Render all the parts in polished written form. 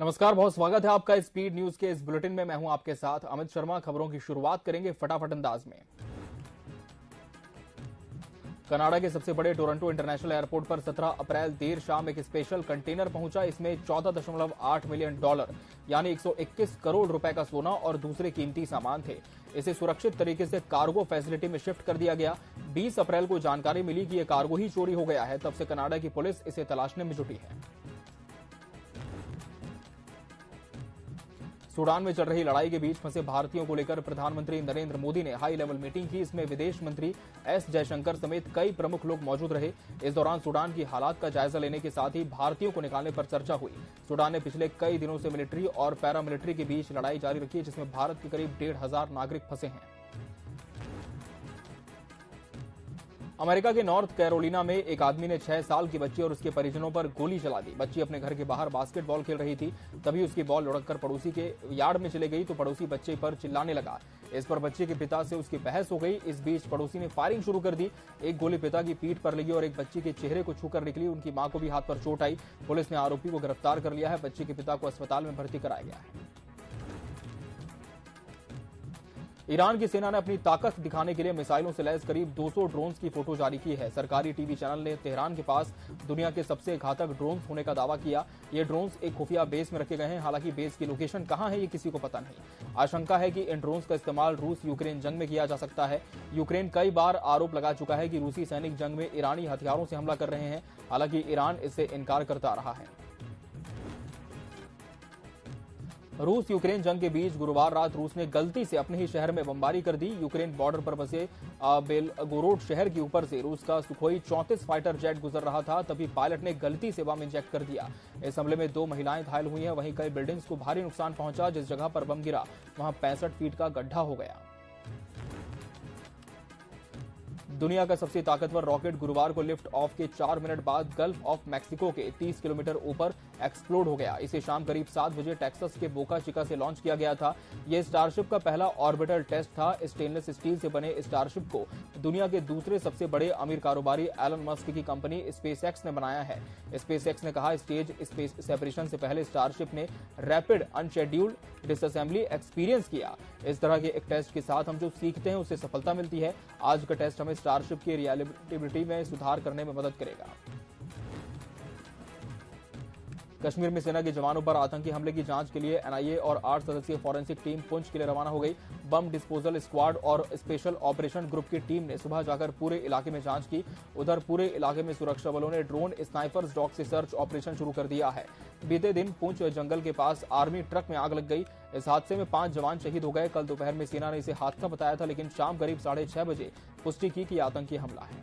नमस्कार, बहुत स्वागत है आपका स्पीड न्यूज के इस बुलेटिन में। मैं हूं आपके साथ अमित शर्मा। खबरों की शुरुआत करेंगे फटाफट अंदाज में। कनाडा के सबसे बड़े टोरंटो इंटरनेशनल एयरपोर्ट पर 17 अप्रैल देर शाम एक स्पेशल कंटेनर पहुंचा। इसमें $14.8 मिलियन यानी 121 करोड़ रुपए का सोना और दूसरे कीमती सामान थे। इसे सुरक्षित तरीके से कार्गो फैसिलिटी में शिफ्ट कर दिया गया। 20 अप्रैल को जानकारी मिली कि यह कार्गो ही चोरी हो गया है। तब से कनाडा की पुलिस इसे तलाशने में जुटी है। सूडान में चल रही लड़ाई के बीच फंसे भारतीयों को लेकर प्रधानमंत्री नरेंद्र मोदी ने हाई लेवल मीटिंग की। इसमें विदेश मंत्री एस जयशंकर समेत कई प्रमुख लोग मौजूद रहे। इस दौरान सूडान की हालात का जायजा लेने के साथ ही भारतीयों को निकालने पर चर्चा हुई। सूडान ने पिछले कई दिनों से मिलिट्री और पैरामिलिट्री के बीच लड़ाई जारी रखी है, जिसमें भारत के करीब 1,500 नागरिक फंसे हैं। अमेरिका के नॉर्थ कैरोलिना में एक आदमी ने 6 साल की बच्ची और उसके परिजनों पर गोली चला दी। बच्ची अपने घर के बाहर बास्केटबॉल खेल रही थी, तभी उसकी बॉल लुढ़ककर पड़ोसी के यार्ड में चली गई तो पड़ोसी बच्चे पर चिल्लाने लगा। इस पर बच्चे के पिता से उसकी बहस हो गई। इस बीच पड़ोसी ने फायरिंग शुरू कर दी। एक गोली पिता की पीठ पर लगी और एक बच्ची के चेहरे को छूकर निकली। उनकी मां को भी हाथ पर चोट आई। पुलिस ने आरोपी को गिरफ्तार कर लिया है। बच्ची के पिता को अस्पताल में भर्ती कराया गया है। ईरान की सेना ने अपनी ताकत दिखाने के लिए मिसाइलों से लैस करीब 200 ड्रोन्स की फोटो जारी की है। सरकारी टीवी चैनल ने तेहरान के पास दुनिया के सबसे घातक ड्रोन्स होने का दावा किया। ये ड्रोन्स एक खुफिया बेस में रखे गए हैं। हालांकि बेस की लोकेशन कहां है ये किसी को पता नहीं। आशंका है कि इन ड्रोन्स का इस्तेमाल रूस यूक्रेन जंग में किया जा सकता है। यूक्रेन कई बार आरोप लगा चुका है कि रूसी सैनिक जंग में ईरानी हथियारों से हमला कर रहे हैं। हालांकि ईरान इससे इनकार करता रहा है। रूस यूक्रेन जंग के बीच गुरुवार रात रूस ने गलती से अपने ही शहर में बमबारी कर दी। यूक्रेन बॉर्डर पर बसे बेलगोरोड शहर के ऊपर से रूस का सुखोई 34 फाइटर जेट गुजर रहा था, तभी पायलट ने गलती से बम इंजेक्ट कर दिया। इस हमले में 2 महिलाएं घायल हुई हैं। वहीं कई बिल्डिंग्स को भारी नुकसान पहुंचा। जिस जगह पर बम गिरा वहां 65 फीट का गड्ढा हो गया। दुनिया का सबसे ताकतवर रॉकेट गुरुवार को लिफ्ट ऑफ के 4 मिनट बाद गल्फ ऑफ मैक्सिको के 30 किलोमीटर ऊपर एक्सप्लोड हो गया। इसे शाम करीब 7 बजे टेक्सास के बोका चिका से लॉन्च किया गया था। यह स्टारशिप का पहला ऑर्बिटल टेस्ट था। स्टेनलेस स्टील से बने स्टारशिप को दुनिया के दूसरे सबसे बड़े अमीर कारोबारी एलन मस्क की कंपनी स्पेसएक्स ने बनाया है। स्पेसएक्स ने कहा, स्टेज स्पेस सेपरेशन से पहले स्टारशिप ने रैपिड अनशेड्यूल्ड डिसअसेंबली एक्सपीरियंस किया। इस तरह के एक टेस्ट के साथ हम जो सीखते हैं उससे सफलता मिलती है। आज का टेस्ट हमें स्टारशिप की रिलायबिलिटी में सुधार करने में मदद करेगा। कश्मीर में सेना के जवानों पर आतंकी हमले की जांच के लिए एनआईए और 8 सदस्यीय फॉरेंसिक टीम पुंछ के लिए रवाना हो गई। बम डिस्पोजल स्क्वाड और स्पेशल ऑपरेशन ग्रुप की टीम ने सुबह जाकर पूरे इलाके में जांच की। उधर पूरे इलाके में सुरक्षा बलों ने ड्रोन स्नाइपर्स डॉग से सर्च ऑपरेशन शुरू कर दिया है। बीते दिन पुंछ जंगल के पास आर्मी ट्रक में आग लग गई। इस हादसे में 5 जवान शहीद हो गए। कल दोपहर में सेना ने इसे हादसा बताया था, लेकिन शाम करीब 6:30 बजे पुष्टि की कि आतंकी हमला है।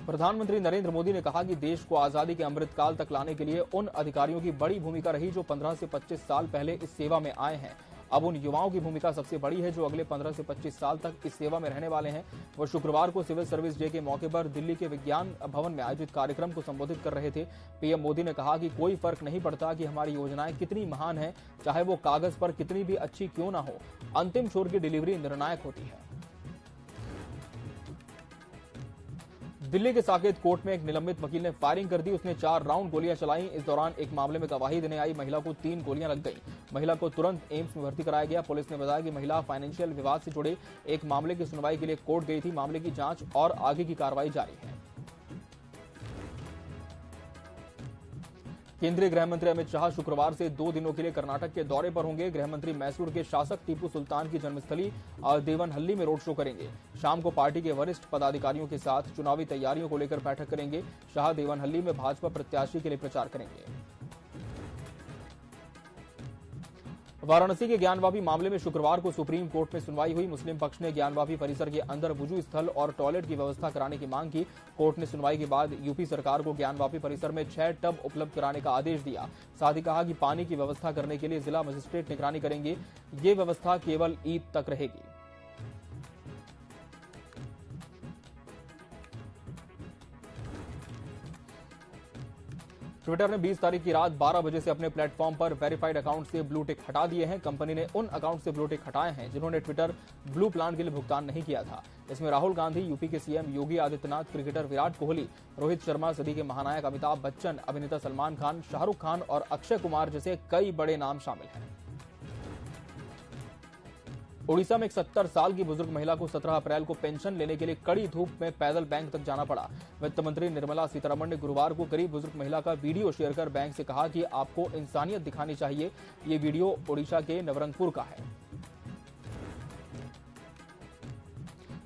प्रधानमंत्री नरेंद्र मोदी ने कहा कि देश को आजादी के अमृतकाल तक लाने के लिए उन अधिकारियों की बड़ी भूमिका रही जो 15 से 25 साल पहले इस सेवा में आए हैं। अब उन युवाओं की भूमिका सबसे बड़ी है जो अगले 15 से 25 साल तक इस सेवा में रहने वाले हैं। वो शुक्रवार को सिविल सर्विस डे के मौके पर दिल्ली के विज्ञान भवन में आयोजित कार्यक्रम को संबोधित कर रहे थे। पीएम मोदी ने कहा कि कोई फर्क नहीं पड़ता कि हमारी योजनाएं कितनी महान हैं, चाहे वो कागज पर कितनी भी अच्छी क्यों ना हो, अंतिम छोर की डिलीवरी निर्णायक होती है। दिल्ली के साकेत कोर्ट में एक निलंबित वकील ने फायरिंग कर दी। उसने 4 राउंड गोलियां चलाई। इस दौरान एक मामले में गवाही देने आई महिला को 3 गोलियां लग गई। महिला को तुरंत एम्स में भर्ती कराया गया। पुलिस ने बताया कि महिला फाइनेंशियल विवाद से जुड़े एक मामले की सुनवाई के लिए कोर्ट गई थी। मामले की जांच और आगे की कार्रवाई जारी है। केंद्रीय गृह मंत्री अमित शाह शुक्रवार से 2 दिनों के लिए कर्नाटक के दौरे पर होंगे। गृह मंत्री मैसूर के शासक टीपू सुल्तान की जन्मस्थली देवनहल्ली में रोड शो करेंगे। शाम को पार्टी के वरिष्ठ पदाधिकारियों के साथ चुनावी तैयारियों को लेकर बैठक करेंगे। शाह देवनहल्ली में भाजपा प्रत्याशी के लिए प्रचार करेंगे। वाराणसी के ज्ञानवापी मामले में शुक्रवार को सुप्रीम कोर्ट में सुनवाई हुई। मुस्लिम पक्ष ने ज्ञानवापी परिसर के अंदर वुजू स्थल और टॉयलेट की व्यवस्था कराने की मांग की। कोर्ट ने सुनवाई के बाद यूपी सरकार को ज्ञानवापी परिसर में 6 टब उपलब्ध कराने का आदेश दिया। साथ ही कहा कि पानी की व्यवस्था करने के लिए जिला मजिस्ट्रेट निगरानी करेंगे। ये व्यवस्था केवल ईद तक रहेगी। ट्विटर ने 20 तारीख की रात 12 बजे से अपने प्लेटफॉर्म पर वेरीफाइड अकाउंट से ब्लू टिक हटा दिए हैं। कंपनी ने उन अकाउंट से ब्लू टिक हटाए हैं जिन्होंने ट्विटर ब्लू प्लान के लिए भुगतान नहीं किया था। इसमें राहुल गांधी, यूपी के सीएम योगी आदित्यनाथ, क्रिकेटर विराट कोहली, रोहित शर्मा, सदी के महानायक अमिताभ बच्चन, अभिनेता सलमान खान, शाहरुख खान और अक्षय कुमार जैसे कई बड़े नाम शामिल हैं। ओडिशा में एक 70 साल की बुजुर्ग महिला को 17 अप्रैल को पेंशन लेने के लिए कड़ी धूप में पैदल बैंक तक जाना पड़ा। वित्त मंत्री निर्मला सीतारमण ने गुरुवार को गरीब बुजुर्ग महिला का वीडियो शेयर कर बैंक से कहा कि आपको इंसानियत दिखानी चाहिए। ये वीडियो ओडिशा के नवरंगपुर का है।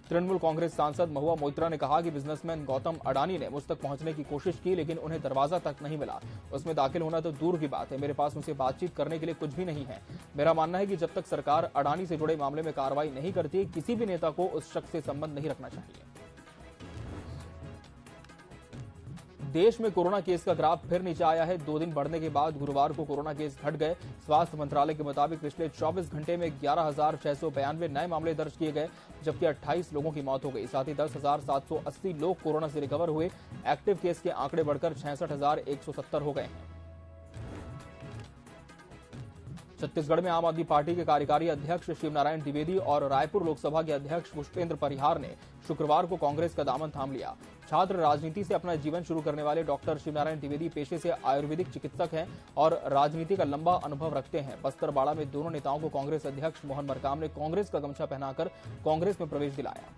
तृणमूल कांग्रेस सांसद महुआ मोइत्रा ने कहा कि बिजनेसमैन गौतम अडानी ने मुझ तक पहुंचने की कोशिश की, लेकिन उन्हें दरवाजा तक नहीं मिला। उसमें दाखिल होना तो दूर की बात है, मेरे पास उनसे बातचीत करने के लिए कुछ भी नहीं है। मेरा मानना है कि जब तक सरकार अडानी से जुड़े मामले में कार्रवाई नहीं करती, किसी भी नेता को उस शख्स से संबंध नहीं रखना चाहिए। देश में कोरोना केस का ग्राफ फिर नीचे आया है। 2 दिन बढ़ने के बाद गुरुवार को कोरोना केस घट गए। स्वास्थ्य मंत्रालय के मुताबिक पिछले 24 घंटे में 11,692 नए मामले दर्ज किए गए, जबकि 28 लोगों की मौत हो गई। साथ ही 10,780 लोग कोरोना से रिकवर हुए। एक्टिव केस के आंकड़े बढ़कर 66,170 हो गए हैं। छत्तीसगढ़ में आम आदमी पार्टी के कार्यकारी अध्यक्ष शिवनारायण द्विवेदी और रायपुर लोकसभा के अध्यक्ष पुष्पेंद्र परिहार ने शुक्रवार को कांग्रेस का दामन थाम लिया। छात्र राजनीति से अपना जीवन शुरू करने वाले डॉक्टर शिवनारायण द्विवेदी पेशे से आयुर्वेदिक चिकित्सक हैं और राजनीति का लंबा अनुभव रखते हैं। बस्तरबाड़ा में दोनों नेताओं को कांग्रेस अध्यक्ष मोहन मरकाम ने कांग्रेस का गमछा पहनाकर कांग्रेस में प्रवेश दिलाया।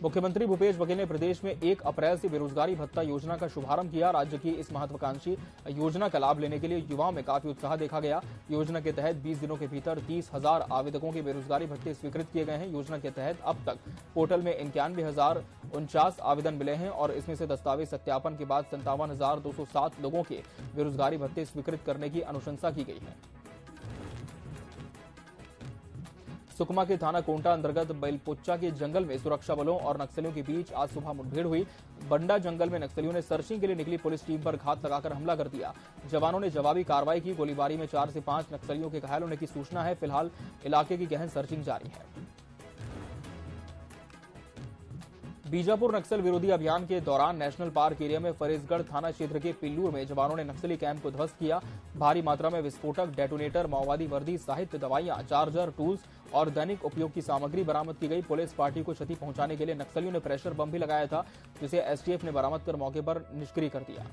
मुख्यमंत्री भूपेश बघेल ने प्रदेश में 1 अप्रैल से बेरोजगारी भत्ता योजना का शुभारंभ किया। राज्य की इस महत्वाकांक्षी योजना का लाभ लेने के लिए युवाओं में काफी उत्साह देखा गया। योजना के तहत 20 दिनों के भीतर 30,000 आवेदकों के बेरोजगारी भत्ते स्वीकृत किए गए हैं। योजना के तहत अब तक पोर्टल में 91,049 आवेदन मिले हैं और इसमें से दस्तावेज सत्यापन के बाद 57,207 लोगों के बेरोजगारी भत्ते स्वीकृत करने की अनुशंसा की गई है। सुकमा के थाना कोंटा अंतर्गत बैलपोच्चा के जंगल में सुरक्षा बलों और नक्सलियों के बीच आज सुबह मुठभेड़ हुई। बंडा जंगल में नक्सलियों ने सर्चिंग के लिए निकली पुलिस टीम पर घात लगाकर हमला कर दिया। जवानों ने जवाबी कार्रवाई की। गोलीबारी में 4 से 5 नक्सलियों के घायल होने की सूचना है। फिलहाल इलाके की गहन सर्चिंग जारी है। बीजापुर नक्सल विरोधी अभियान के दौरान नेशनल पार्क एरिया में फरेजगढ़ थाना क्षेत्र के पिल्लूर में जवानों ने नक्सली कैंप को ध्वस्त किया। भारी मात्रा में विस्फोटक, डेटोनेटर, माओवादी वर्दी, साहित्य, दवाइयां, चार्जर, टूल्स और दैनिक उपयोग की सामग्री बरामद की गई। पुलिस पार्टी को क्षति पहुंचाने के लिए नक्सलियों ने प्रेशर बम भी लगाया था, जिसे एसटीएफ ने बरामद कर मौके पर निष्क्रिय कर दिया।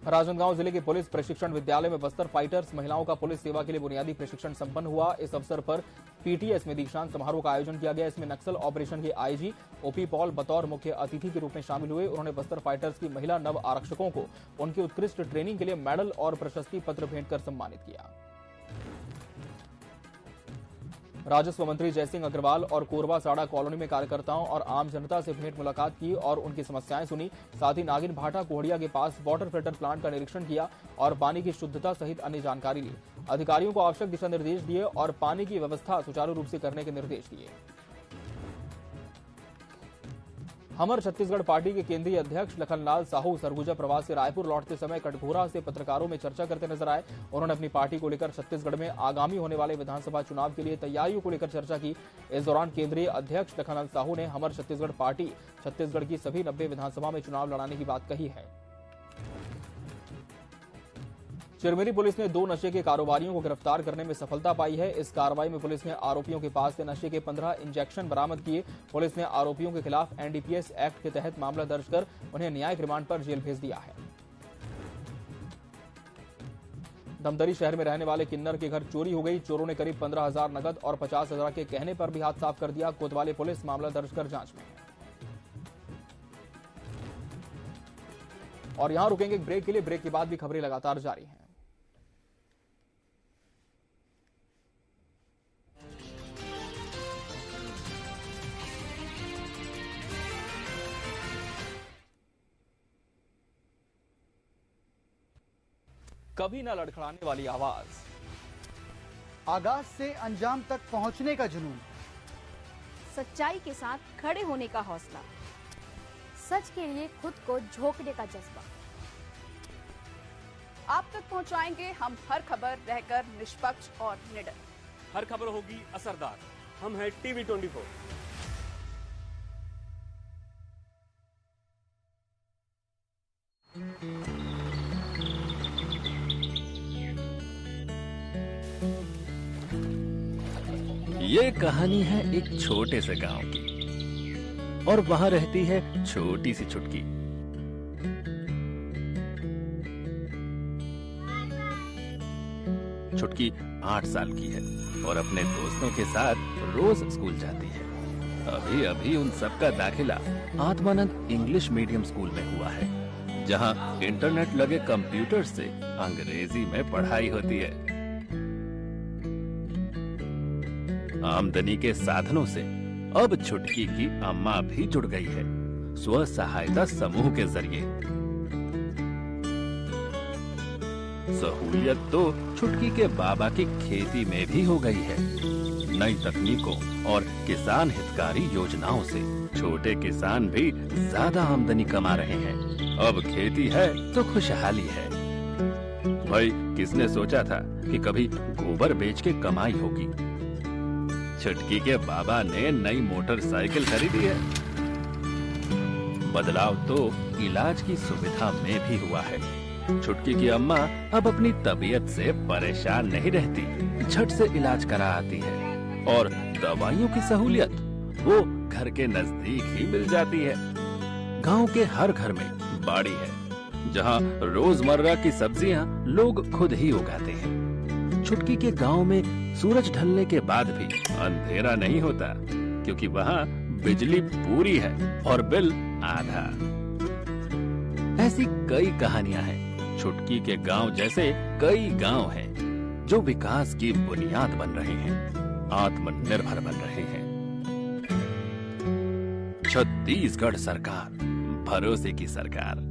राजनांदगांव जिले के पुलिस प्रशिक्षण विद्यालय में बस्तर फाइटर्स महिलाओं का पुलिस सेवा के लिए बुनियादी प्रशिक्षण संपन्न हुआ। इस अवसर पर पीटीएस में दीक्षांत समारोह का आयोजन किया गया। इसमें नक्सल ऑपरेशन के आईजी ओपी पॉल बतौर मुख्य अतिथि के रूप में शामिल हुए। उन्होंने बस्तर फाइटर्स की महिला नव आरक्षकों को उनकी उत्कृष्ट ट्रेनिंग के लिए मेडल और प्रशस्ति पत्र भेंट कर सम्मानित किया। राजस्व मंत्री जयसिंह अग्रवाल और कोरबा साड़ा कॉलोनी में कार्यकर्ताओं और आम जनता से भेंट मुलाकात की और उनकी समस्याएं सुनी। साथ ही नागिन भाटा कोहड़िया के पास वाटर फिल्टर प्लांट का निरीक्षण किया और पानी की शुद्धता सहित अन्य जानकारी ली। अधिकारियों को आवश्यक दिशा निर्देश दिए और पानी की व्यवस्था सुचारू रूप से करने के निर्देश दिए। हमर छत्तीसगढ़ पार्टी के केंद्रीय अध्यक्ष लखनलाल साहू सरगुजा प्रवास से रायपुर लौटते समय कटघोरा से पत्रकारों में चर्चा करते नजर आए। उन्होंने अपनी पार्टी को लेकर छत्तीसगढ़ में आगामी होने वाले विधानसभा चुनाव के लिए तैयारियों को लेकर चर्चा की। इस दौरान केंद्रीय अध्यक्ष लखनलाल साहू ने हमर छत्तीसगढ़ पार्टी छत्तीसगढ़ की सभी 90 विधानसभा में चुनाव लड़ाने की बात कही है। चिरमिरी पुलिस ने 2 नशे के कारोबारियों को गिरफ्तार करने में सफलता पाई है। इस कार्रवाई में पुलिस ने आरोपियों के पास से नशे के 15 इंजेक्शन बरामद किए। पुलिस ने आरोपियों के खिलाफ एनडीपीएस एक्ट के तहत मामला दर्ज कर उन्हें न्यायिक रिमांड पर जेल भेज दिया है। धमतरी शहर में रहने वाले किन्नर के घर चोरी हो गई। चोरों ने करीब 15,000 नगद और 50,000 के कहने पर भी हाथ साफ कर दिया। कोतवाली पुलिस मामला दर्ज कर जांच में है। और यहां रुकेंगे एक ब्रेक के लिए। ब्रेक के बाद भी खबरें लगातार जारी हैं। कभी न लड़खड़ाने वाली आवाज, आगाज से अंजाम तक पहुंचने का जुनून, सच्चाई के साथ खड़े होने का हौसला, सच के लिए खुद को झोंकने का जज्बा। आप तक पहुंचाएंगे हम हर खबर, रहकर निष्पक्ष और निडर। हर खबर होगी असरदार। हम हैं टीवी 24। ये कहानी है एक छोटे से गांव की और वहां रहती है छोटी सी छुटकी। छुटकी 8 साल की है और अपने दोस्तों के साथ रोज स्कूल जाती है। अभी अभी उन सबका दाखिला आत्मानंद इंग्लिश मीडियम स्कूल में हुआ है, जहां इंटरनेट लगे कंप्यूटर से अंग्रेजी में पढ़ाई होती है। आमदनी के साधनों से अब छुटकी की अम्मा भी जुड़ गई है स्व सहायता समूह के जरिए। सहूलियत तो छुटकी के बाबा की खेती में भी हो गई है। नई तकनीकों और किसान हितकारी योजनाओं से छोटे किसान भी ज्यादा आमदनी कमा रहे हैं। अब खेती है तो खुशहाली है। भाई, किसने सोचा था कि कभी गोबर बेच के कमाई होगी। छुटकी के बाबा ने नई मोटरसाइकिल खरीदी है। बदलाव तो इलाज की सुविधा में भी हुआ है। छुटकी की अम्मा अब अपनी तबीयत से परेशान नहीं रहती, झट से इलाज करा आती है और दवाइयों की सहूलियत वो घर के नजदीक ही मिल जाती है। गांव के हर घर में बाड़ी है, जहां रोजमर्रा की सब्जियां लोग खुद ही उगाते हैं। छुटकी के गांव में सूरज ढलने के बाद भी अंधेरा नहीं होता, क्योंकि वहां बिजली पूरी है और बिल आधा। ऐसी कई कहानियां हैं। छुटकी के गांव जैसे कई गांव हैं जो विकास की बुनियाद बन रहे हैं, आत्मनिर्भर बन रहे हैं। छत्तीसगढ़ सरकार, भरोसे की सरकार।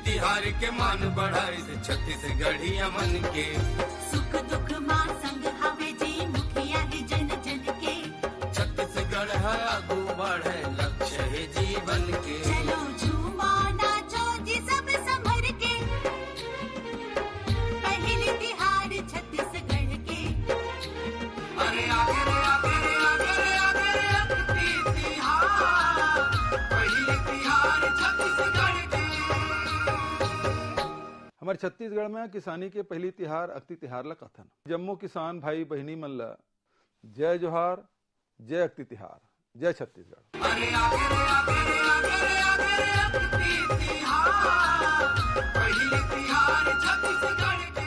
तिहार के मान बढ़ाए से छत्तीसगढ़िया मन के सुख दुख मां संग हवे जी मुखिया है जन जन के। छत्तीसगढ़ है आगू बढ़े लक्ष्य है जीवन के। चलो झूमा नाचो जी सब संभर के, पहली तिहार छत्तीसगढ़ के। अरे आगे रे आगे रे आगे रे आगे रे अपनी तिहार, पहली तिहार छत्तीसगढ़ के। हमारे छत्तीसगढ़ में किसानी के पहली तिहार अक्ति तिहार ला कथन। जम्मो किसान भाई बहनी मन ला जय जोहार, जय अक्ति तिहार, जय छत्तीसगढ़। अरे आगे रे आगे रे आगे रे आगे रे अपनी तिहार, पहली तिहार छत्तीसगढ़ के।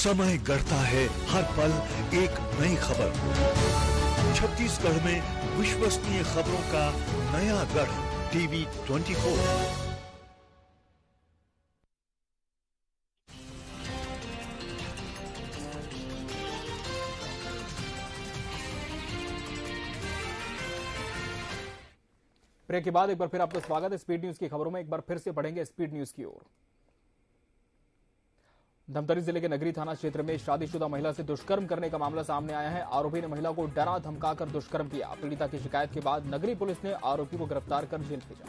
समय गढ़ता है हर पल एक नई खबर। छत्तीसगढ़ में विश्वसनीय खबरों का नया गढ़, टीवी 24। ब्रेक के बाद एक बार फिर आपका स्वागत है स्पीड न्यूज की खबरों में। एक बार फिर से बढ़ेंगे स्पीड न्यूज की ओर। धमतरी जिले के नगरी थाना क्षेत्र में शादीशुदा महिला से दुष्कर्म करने का मामला सामने आया है। आरोपी ने महिला को डरा धमकाकर दुष्कर्म किया। पीड़िता की शिकायत के बाद नगरी पुलिस ने आरोपी को गिरफ्तार कर जेल भेजा।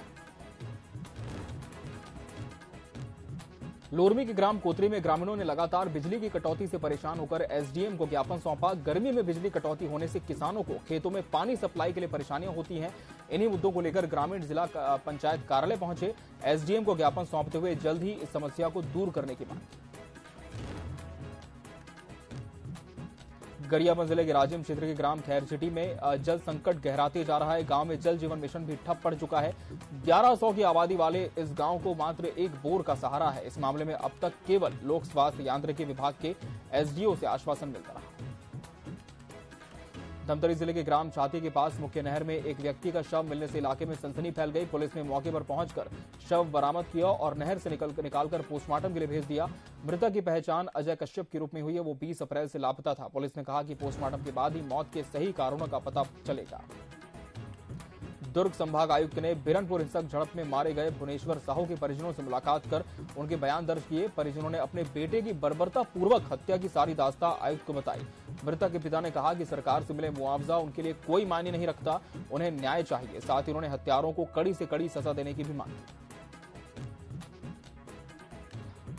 लोरमी के ग्राम कोतरी में ग्रामीणों ने लगातार बिजली की कटौती से परेशान होकर एसडीएम को ज्ञापन सौंपा। गर्मी में बिजली कटौती होने से किसानों को खेतों में पानी सप्लाई के लिए परेशानियां होती हैं। इन्हीं मुद्दों को लेकर ग्रामीण जिला पंचायत कार्यालय पहुंचे। एसडीएम को ज्ञापन सौंपते हुए जल्द ही इस समस्या को दूर करने की मांग की। गरियाबंद जिले के राजिम क्षेत्र के ग्राम खैरचिटी में जल संकट गहराते जा रहा है। गांव में जल जीवन मिशन भी ठप पड़ चुका है। 1100 की आबादी वाले इस गांव को मात्र एक बोर का सहारा है। इस मामले में अब तक केवल लोक स्वास्थ्य यांत्रिकी विभाग के एसडीओ से आश्वासन मिलता रहा। धमतरी जिले के ग्राम छाती के पास मुख्य नहर में एक व्यक्ति का शव मिलने से इलाके में सनसनी फैल गई। पुलिस ने मौके पर पहुंचकर शव बरामद किया और नहर से निकालकर पोस्टमार्टम के लिए भेज दिया। मृतक की पहचान अजय कश्यप के रूप में हुई है। वो 20 अप्रैल से लापता था। पुलिस ने कहा कि पोस्टमार्टम के बाद ही मौत के सही कारणों का पता चलेगा। दुर्ग संभाग आयुक्त ने बिरनपुर हिंसक झड़प में मारे गए भुवनेश्वर साहू के परिजनों से मुलाकात कर उनके बयान दर्ज किए। परिजनों ने अपने बेटे की बर्बरतापूर्वक हत्या की सारी दास्तां आयुक्त को बताई। मृतक के पिता ने कहा कि सरकार से मिले मुआवजा उनके लिए कोई मायने नहीं रखता, उन्हें न्याय चाहिए। साथ ही उन्होंने हत्यारों को कड़ी से कड़ी सजा देने की भी मांग की।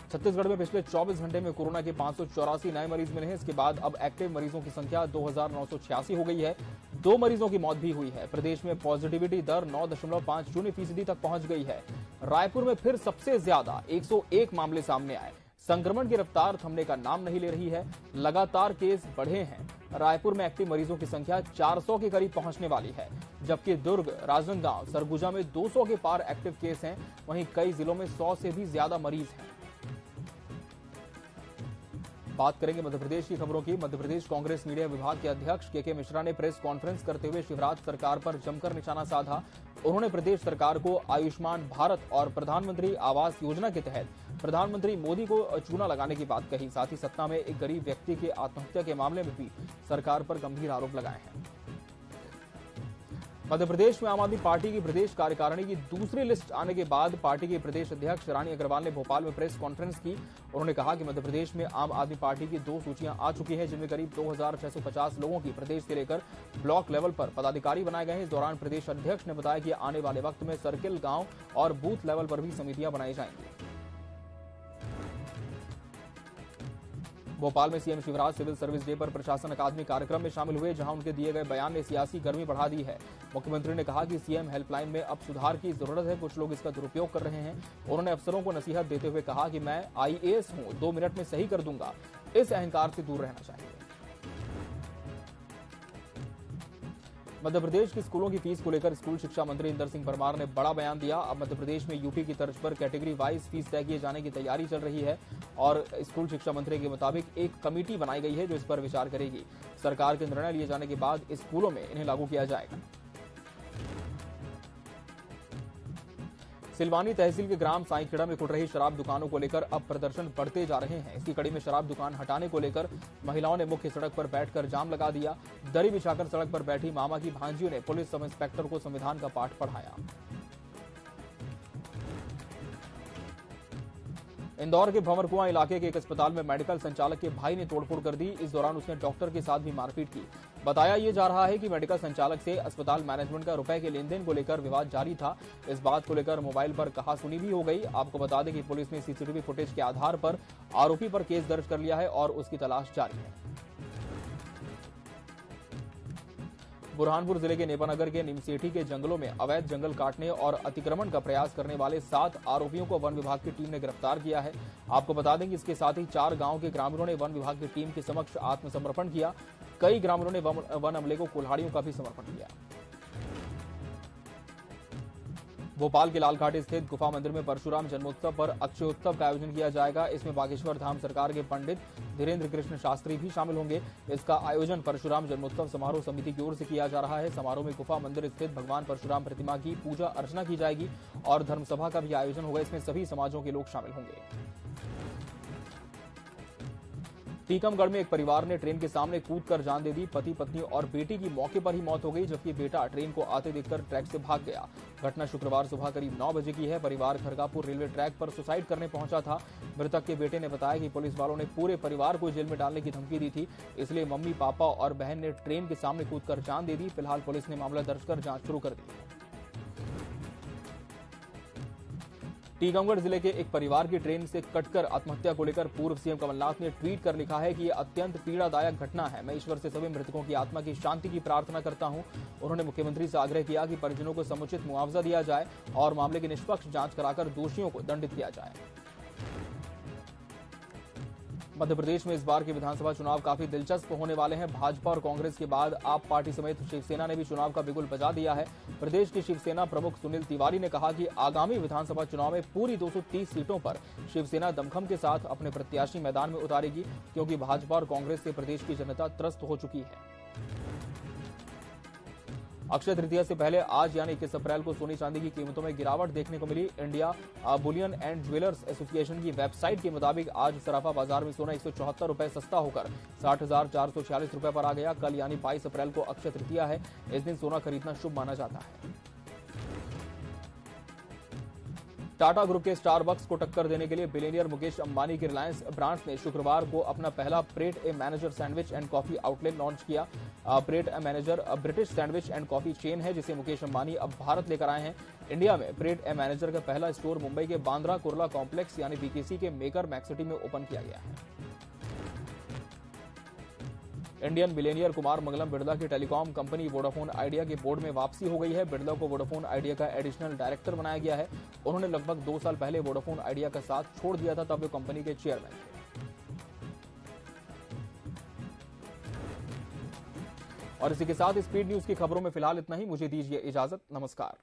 छत्तीसगढ़ में पिछले 24 घंटे में कोरोना के 584 नए मरीज मिले हैं। इसके बाद अब एक्टिव मरीजों की संख्या 2986 हो गई है। 2 मरीजों की मौत भी हुई है। प्रदेश में पॉजिटिविटी दर 9.50% तक पहुंच गई है। रायपुर में फिर सबसे ज्यादा 101 मामले सामने आए। संक्रमण की रफ्तार थमने का नाम नहीं ले रही है। लगातार केस बढ़े हैं। रायपुर में एक्टिव मरीजों की संख्या 400 के करीब पहुंचने वाली है, जबकि दुर्ग, राजनांदगांव, सरगुजा में 200 के पार एक्टिव केस हैं। वहीं कई जिलों में 100 से भी ज्यादा मरीज हैं। बात करेंगे मध्य प्रदेश की खबरों की। मध्य प्रदेश कांग्रेस मीडिया विभाग के अध्यक्ष के मिश्रा ने प्रेस कॉन्फ्रेंस करते हुए शिवराज सरकार पर जमकर निशाना साधा। उन्होंने प्रदेश सरकार को आयुष्मान भारत और प्रधानमंत्री आवास योजना के तहत प्रधानमंत्री मोदी को चूना लगाने की बात कही। साथ ही सत्ता में एक गरीब व्यक्ति के आत्महत्या के मामले में भी सरकार पर गंभीर आरोप लगाए हैं। मध्य प्रदेश में आम आदमी पार्टी की प्रदेश कार्यकारिणी की दूसरी लिस्ट आने के बाद पार्टी के प्रदेश अध्यक्ष रानी अग्रवाल ने भोपाल में प्रेस कॉन्फ्रेंस की। उन्होंने कहा कि मध्य प्रदेश में आम आदमी पार्टी की 2 सूचियां आ चुकी हैं, जिनमें करीब 2650 लोगों की प्रदेश से लेकर ब्लॉक लेवल पर पदाधिकारी बनाए गए हैं। इस दौरान प्रदेश अध्यक्ष ने बताया कि आने वाले वक्त में सर्किल, गांव और बूथ लेवल पर भी समितियां बनाई जाएंगी। भोपाल में CM Shivraj civil service day पर प्रशासन अकादमी कार्यक्रम में शामिल हुए, जहां उनके दिए गए बयान ने सियासी गर्मी बढ़ा दी है। मुख्यमंत्री ने कहा कि सीएम हेल्पलाइन में अब सुधार की जरूरत है, कुछ लोग इसका दुरुपयोग कर रहे हैं। उन्होंने अफसरों को नसीहत देते हुए कहा कि मैं आईएएस हूं, 2 मिनट में सही कर दूंगा। इस अहंकार से दूर रहना चाहिए। मध्य प्रदेश के स्कूलों की फीस को लेकर स्कूल शिक्षा मंत्री इंदर सिंह परमार ने बड़ा बयान दिया। अब मध्य प्रदेश में यूपी की तर्ज पर कैटेगरी वाइज फीस तय किए जाने की तैयारी चल रही है और स्कूल शिक्षा मंत्री के मुताबिक एक कमेटी बनाई गई है जो इस पर विचार करेगी। सरकार के निर्णय लिए जाने के बाद स्कूलों में इन्हें लागू किया जाएगा। सिलवानी तहसील के ग्राम साईखेड़ा में खुल रही शराब दुकानों को लेकर अब प्रदर्शन बढ़ते जा रहे हैं। इसी कड़ी में शराब दुकान हटाने को लेकर महिलाओं ने मुख्य सड़क पर बैठकर जाम लगा दिया। दरी बिछाकर सड़क पर बैठी मामा की भांजियों ने पुलिस सब इंस्पेक्टर को संविधान का पाठ पढ़ाया। इंदौर के भंवरकुआं इलाके के एक अस्पताल में मेडिकल संचालक के भाई ने तोड़फोड़ कर दी। इस दौरान उसने डॉक्टर के साथ भी मारपीट की। बताया ये जा रहा है कि मेडिकल संचालक से अस्पताल मैनेजमेंट का रुपए के लेन देन को लेकर विवाद जारी था। इस बात को लेकर मोबाइल पर कहासुनी भी हो गई। आपको बता दें कि पुलिस ने सीसीटीवी फुटेज के आधार पर आरोपी पर केस दर्ज कर लिया है और उसकी तलाश जारी है। बुरहानपुर जिले के नेपानगर के निमसेठी के जंगलों में अवैध जंगल काटने और अतिक्रमण का प्रयास करने वाले 7 आरोपियों को वन विभाग की टीम ने गिरफ्तार किया है। आपको बता दें कि इसके साथ ही 4 गांव के ग्रामीणों ने वन विभाग की टीम के समक्ष आत्मसमर्पण किया। कई ग्रामीणों ने वन अमले को कुल्हाड़ियों का भी समर्पण किया। भोपाल के लालघाट स्थित गुफा मंदिर में परशुराम जन्मोत्सव पर अक्षयोत्सव का आयोजन किया जाएगा। इसमें बागेश्वर धाम सरकार के पंडित धीरेन्द्र कृष्ण शास्त्री भी शामिल होंगे। इसका आयोजन परशुराम जन्मोत्सव समारोह समिति की ओर से किया जा रहा है। समारोह में गुफा मंदिर स्थित भगवान परशुराम प्रतिमा की पूजा अर्चना की जाएगी और धर्मसभा का भी आयोजन होगा। इसमें सभी समाजों के लोग शामिल होंगे। टीकमगढ़ में एक परिवार ने ट्रेन के सामने कूदकर जान दे दी। पति पत्नी और बेटी की मौके पर ही मौत हो गई, जबकि बेटा ट्रेन को आते देखकर ट्रैक से भाग गया। घटना शुक्रवार सुबह करीब 9 बजे की है। परिवार खरगापुर रेलवे ट्रैक पर सुसाइड करने पहुंचा था। मृतक के बेटे ने बताया कि पुलिस वालों ने पूरे परिवार को जेल में डालने की धमकी दी थी, इसलिए मम्मी पापा और बहन ने ट्रेन के सामने कूदकर जान दे दी। फिलहाल पुलिस ने मामला दर्ज कर जांच शुरू कर दी है। टीकमगढ़ जिले के एक परिवार की ट्रेन से कटकर आत्महत्या को लेकर पूर्व सीएम कमलनाथ ने ट्वीट कर लिखा है कि यह अत्यंत पीड़ादायक घटना है। मैं ईश्वर से सभी मृतकों की आत्मा की शांति की प्रार्थना करता हूं। उन्होंने मुख्यमंत्री से आग्रह किया कि परिजनों को समुचित मुआवजा दिया जाए और मामले की निष्पक्ष जांच कराकर दोषियों को दंडित किया जाए। मध्य प्रदेश में इस बार के विधानसभा चुनाव काफी दिलचस्प होने वाले हैं। भाजपा और कांग्रेस के बाद आप पार्टी समेत शिवसेना ने भी चुनाव का बिगुल बजा दिया है। प्रदेश की शिवसेना प्रमुख सुनील तिवारी ने कहा कि आगामी विधानसभा चुनाव में पूरी 230 सीटों पर शिवसेना दमखम के साथ अपने प्रत्याशी मैदान में उतारेगी, क्योंकि भाजपा और कांग्रेस से प्रदेश की जनता त्रस्त हो चुकी है। अक्षय तृतीया से पहले आज यानी 21 अप्रैल को सोने चांदी की कीमतों में गिरावट देखने को मिली। India bullion and jewellers association की वेबसाइट के मुताबिक आज सराफा बाजार में सोना 174 रुपए सस्ता होकर 60,446 रुपए पर आ गया। कल यानी 22 अप्रैल को अक्षय तृतीया है। इस दिन सोना खरीदना शुभ माना जाता है। टाटा ग्रुप के स्टारबक्स को टक्कर देने के लिए बिलियनियर मुकेश अंबानी की रिलायंस ब्रांड्स ने शुक्रवार को अपना पहला Pret a Manger sandwich and coffee outlet launch किया। Pret a Manger British sandwich and coffee chain है, जिसे मुकेश अंबानी अब भारत लेकर आए हैं। इंडिया में प्रेट ए मैनेजर का पहला स्टोर मुंबई के बांद्रा कुर्ला कॉम्प्लेक्स यानी बीकेसी के मेकर मैक्सिटी में ओपन किया गया है। इंडियन बिलियनियर कुमार मंगलम बिरला की टेलीकॉम कंपनी वोडाफोन आइडिया के बोर्ड में वापसी हो गई है। बिरला को वोडाफोन आइडिया का एडिशनल डायरेक्टर बनाया गया है। उन्होंने लगभग 2 साल पहले वोडाफोन आइडिया का साथ छोड़ दिया था, तब वे कंपनी के चेयरमैन थे। और इसी के साथ स्पीड न्यूज की खबरों में फिलहाल इतना ही। मुझे दीजिए इजाजत। नमस्कार।